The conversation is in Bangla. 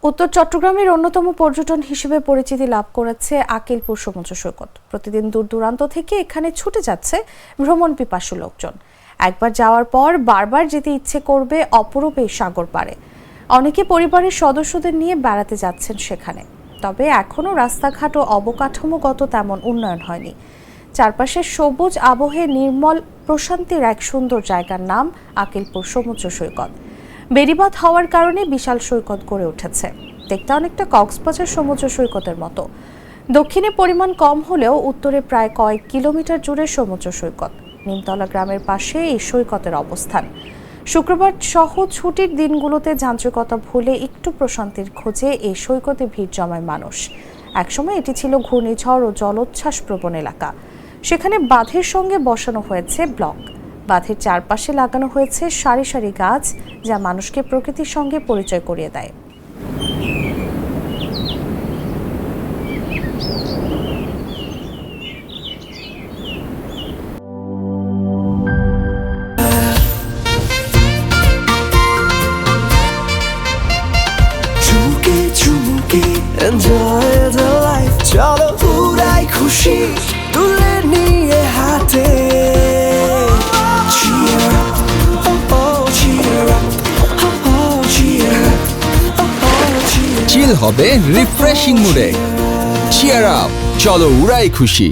উত্তর চট্টগ্রামের অন্যতম পর্যটন হিসেবে পরিচিতি লাভ করেছে আকিলপুর সমুদ্র সৈকত। প্রতিদিন দূর দূরান্ত থেকে এখানে ছুটে যাচ্ছে ভ্রমণ পিপাসু লোকজন। একবার যাওয়ার পর বারবার যেতে ইচ্ছে করবে অপরূপ এই সাগর পাড়ে। অনেকে পরিবারের সদস্যদের নিয়ে বেড়াতে যাচ্ছেন সেখানে, তবে এখনো রাস্তাঘাট ও অবকাঠামোগত তেমন উন্নয়ন হয়নি। চারপাশে সবুজ আবহে নির্মল প্রশান্তির এক সুন্দর জায়গার নাম আকিলপুর সমুদ্র সৈকত। বেড়িবাঁধ হওয়ার কারণে বিশাল সৈকত গড়ে উঠেছে, দেখতে অনেকটা কক্সবাজার সমুদ্র সৈকতের মতো। দক্ষিণে পরিমাণ কম হলেও উত্তরে প্রায় কয়েক কিলোমিটার জুড়ে সমুদ্র সৈকত। নিমতলা গ্রামের পাশে এই সৈকতের অবস্থান। শুক্রবার সহ ছুটির দিনগুলোতে যান্ত্রিকতা ভুলে একটু প্রশান্তির খোঁজে এই সৈকতে ভিড় জমায় মানুষ। একসময় এটি ছিল ঘূর্ণিঝড় ও জলোচ্ছ্বাস প্রবণ এলাকা। সেখানে বাঁধের সঙ্গে বসানো হয়েছে ব্লক। বাঁধের চারপাশে লাগানো হয়েছে সারি সারি গাছ, যা মানুষকে প্রকৃতির সঙ্গে পরিচয় করিয়ে দেয়। Enjoy the life, চলো পুরাই খুশি তুলে নিয়ে হাতে। Cheer up, oh oh, cheer up, oh oh, cheer up, oh oh, cheer up. চিল হবে রিফ্রেশিং মুডে। চিয়ার আপ, চলো উড়াই খুশি।